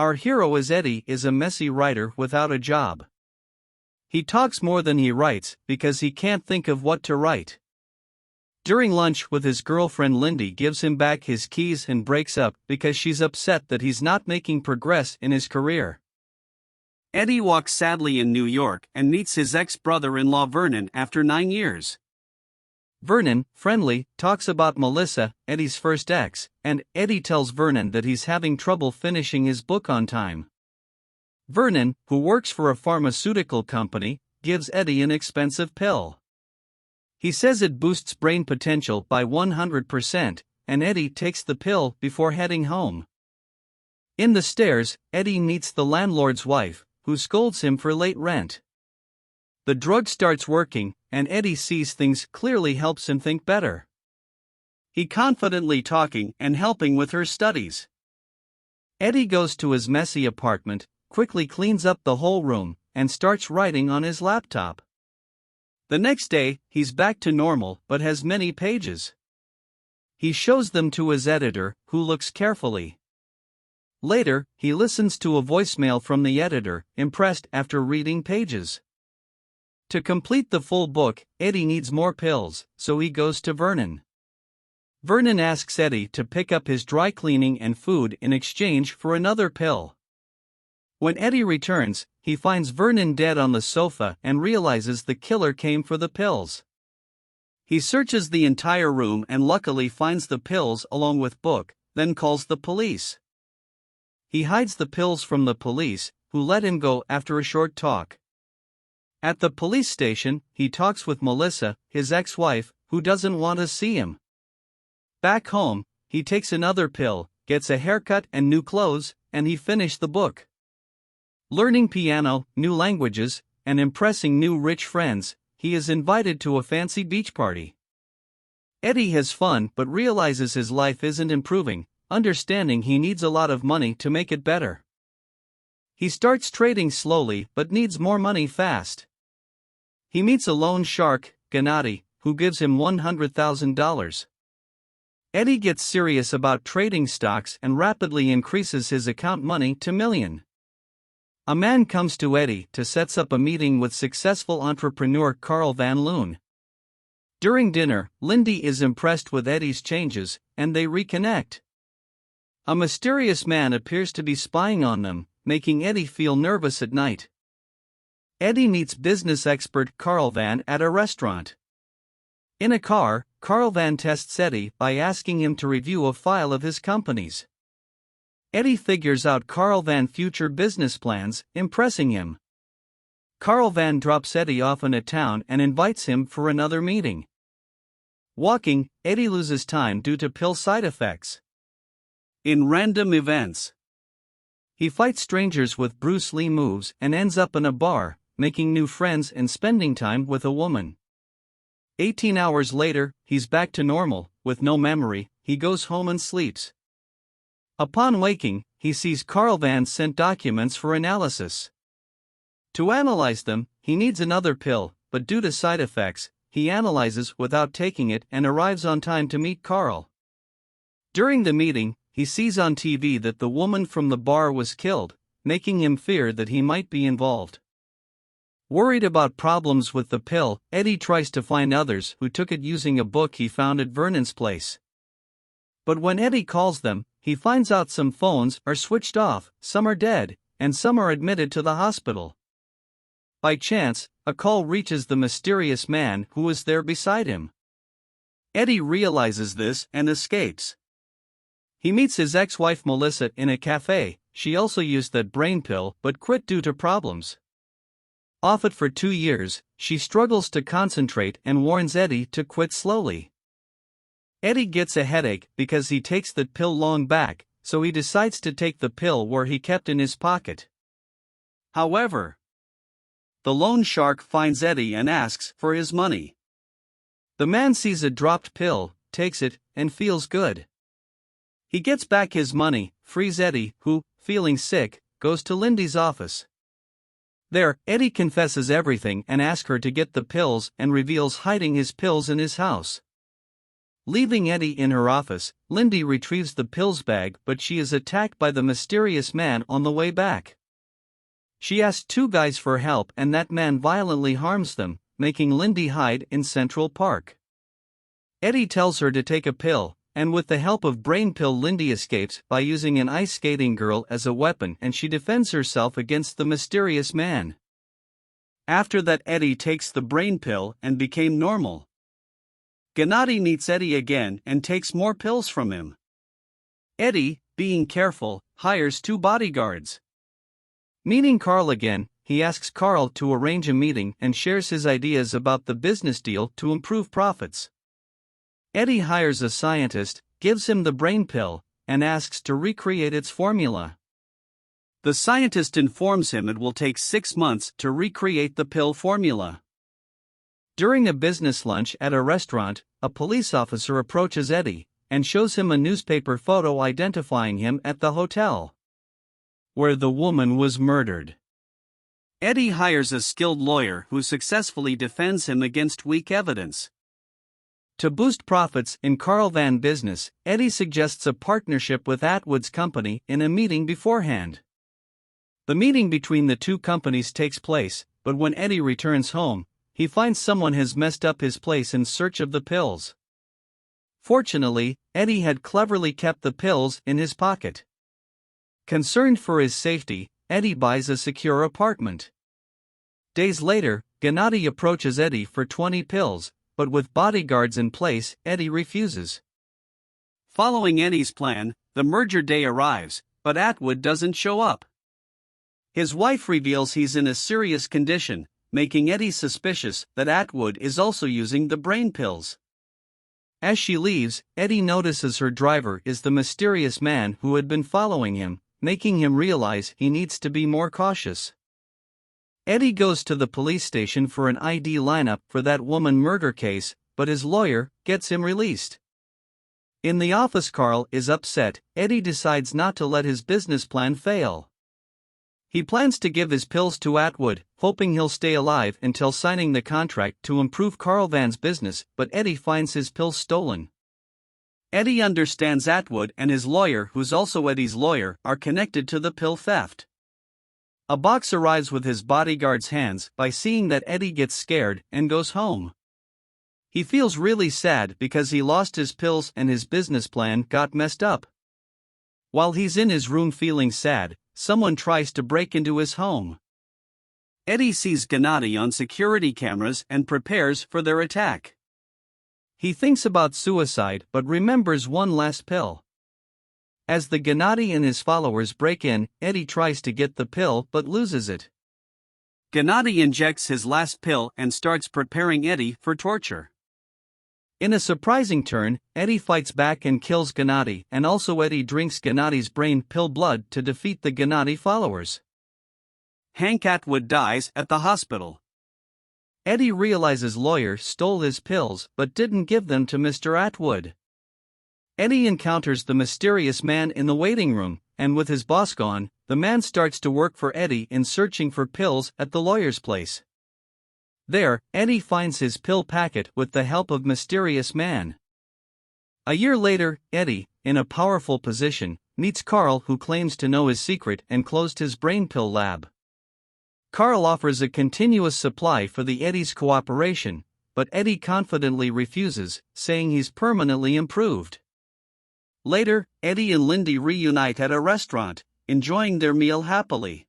Our hero Eddie is a messy writer without a job. He talks more than he writes because he can't think of what to write. During lunch with his girlfriend, Lindy gives him back his keys and breaks up because she's upset that he's not making progress in his career. Eddie walks sadly in New York and meets his ex-brother-in-law Vernon after 9 years. Vernon, friendly, talks about Melissa, Eddie's first ex, and Eddie tells Vernon that he's having trouble finishing his book on time. Vernon, who works for a pharmaceutical company, gives Eddie an expensive pill. He says it boosts brain potential by 100%, and Eddie takes the pill before heading home. In the stairs, Eddie meets the landlord's wife, who scolds him for late rent. The drug starts working, and Eddie sees things clearly, helps him think better. He confidently talking and helping with her studies. Eddie goes to his messy apartment, quickly cleans up the whole room, and starts writing on his laptop. The next day, he's back to normal but has many pages. He shows them to his editor, who looks carefully. Later, he listens to a voicemail from the editor, impressed after reading pages. To complete the full book, Eddie needs more pills, so he goes to Vernon. Vernon asks Eddie to pick up his dry cleaning and food in exchange for another pill. When Eddie returns, he finds Vernon dead on the sofa and realizes the killer came for the pills. He searches the entire room and luckily finds the pills along with book, then calls the police. He hides the pills from the police, who let him go after a short talk. At the police station, he talks with Melissa, his ex-wife, who doesn't want to see him. Back home, he takes another pill, gets a haircut and new clothes, and he finished the book. Learning piano, new languages, and impressing new rich friends, he is invited to a fancy beach party. Eddie has fun but realizes his life isn't improving, understanding he needs a lot of money to make it better. He starts trading slowly but needs more money fast. He meets a loan shark, Gennady, who gives him $100,000. Eddie gets serious about trading stocks and rapidly increases his account money to $1 million. A man comes to Eddie to set up a meeting with successful entrepreneur Carl Van Loon. During dinner, Lindy is impressed with Eddie's changes, and they reconnect. A mysterious man appears to be spying on them, making Eddie feel nervous at night. Eddie meets business expert Carl Van at a restaurant. In a car, Carl Van tests Eddie by asking him to review a file of his company's. Eddie figures out Carl Van's future business plans, impressing him. Carl Van drops Eddie off in a town and invites him for another meeting. Walking, Eddie loses time due to pill side effects. In random events, he fights strangers with Bruce Lee moves and ends up in a bar, making new friends and spending time with a woman. 18 hours later, he's back to normal, with no memory. He goes home and sleeps. Upon waking, he sees Carl Van sent documents for analysis. To analyze them, he needs another pill, but due to side effects, he analyzes without taking it and arrives on time to meet Carl. During the meeting, he sees on TV that the woman from the bar was killed, making him fear that he might be involved. Worried about problems with the pill, Eddie tries to find others who took it using a book he found at Vernon's place. But when Eddie calls them, he finds out some phones are switched off, some are dead, and some are admitted to the hospital. By chance, a call reaches the mysterious man who is there beside him. Eddie realizes this and escapes. He meets his ex-wife Melissa in a cafe. She also used that brain pill but quit due to problems. Off it for 2 years, she struggles to concentrate and warns Eddie to quit slowly. Eddie gets a headache because he takes that pill long back, so he decides to take the pill where he kept in his pocket. However, the loan shark finds Eddie and asks for his money. The man sees a dropped pill, takes it, and feels good. He gets back his money, frees Eddie, who, feeling sick, goes to Lindy's office. There, Eddie confesses everything and asks her to get the pills and reveals hiding his pills in his house. Leaving Eddie in her office, Lindy retrieves the pills bag, but she is attacked by the mysterious man on the way back. She asks two guys for help and that man violently harms them, making Lindy hide in Central Park. Eddie tells her to take a pill, and with the help of Brain Pill, Lindy escapes by using an ice skating girl as a weapon, and she defends herself against the mysterious man. After that, Eddie takes the Brain Pill and became normal. Gennady meets Eddie again and takes more pills from him. Eddie, being careful, hires two bodyguards. Meeting Carl again, he asks Carl to arrange a meeting and shares his ideas about the business deal to improve profits. Eddie hires a scientist, gives him the brain pill, and asks to recreate its formula. The scientist informs him it will take 6 months to recreate the pill formula. During a business lunch at a restaurant, a police officer approaches Eddie and shows him a newspaper photo identifying him at the hotel where the woman was murdered. Eddie hires a skilled lawyer who successfully defends him against weak evidence. To boost profits in Carl Van business, Eddie suggests a partnership with Atwood's company in a meeting beforehand. The meeting between the two companies takes place, but when Eddie returns home, he finds someone has messed up his place in search of the pills. Fortunately, Eddie had cleverly kept the pills in his pocket. Concerned for his safety, Eddie buys a secure apartment. Days later, Gennady approaches Eddie for 20 pills, but with bodyguards in place, Eddie refuses. Following Eddie's plan, the merger day arrives, but Atwood doesn't show up. His wife reveals he's in a serious condition, making Eddie suspicious that Atwood is also using the brain pills. As she leaves, Eddie notices her driver is the mysterious man who had been following him, making him realize he needs to be more cautious. Eddie goes to the police station for an ID lineup for that woman murder case, but his lawyer gets him released. In the office, Carl is upset. Eddie decides not to let his business plan fail. He plans to give his pills to Atwood, hoping he'll stay alive until signing the contract to improve Carl Van's business, but Eddie finds his pills stolen. Eddie understands Atwood and his lawyer, who's also Eddie's lawyer, are connected to the pill theft. A box arrives with his bodyguard's hands by seeing that Eddie gets scared and goes home. He feels really sad because he lost his pills and his business plan got messed up. While he's in his room feeling sad, someone tries to break into his home. Eddie sees Gennady on security cameras and prepares for their attack. He thinks about suicide but remembers one last pill. As the Gennady and his followers break in, Eddie tries to get the pill but loses it. Gennady injects his last pill and starts preparing Eddie for torture. In a surprising turn, Eddie fights back and kills Gennady, and also Eddie drinks Gennady's brain pill blood to defeat the Gennady followers. Hank Atwood dies at the hospital. Eddie realizes lawyer stole his pills but didn't give them to Mr. Atwood. Eddie encounters the mysterious man in the waiting room, and with his boss gone, the man starts to work for Eddie in searching for pills at the lawyer's place. There, Eddie finds his pill packet with the help of mysterious man. A year later, Eddie, in a powerful position, meets Carl, who claims to know his secret and closed his brain pill lab. Carl offers a continuous supply for the Eddie's cooperation, but Eddie confidently refuses, saying he's permanently improved. Later, Eddie and Lindy reunite at a restaurant, enjoying their meal happily.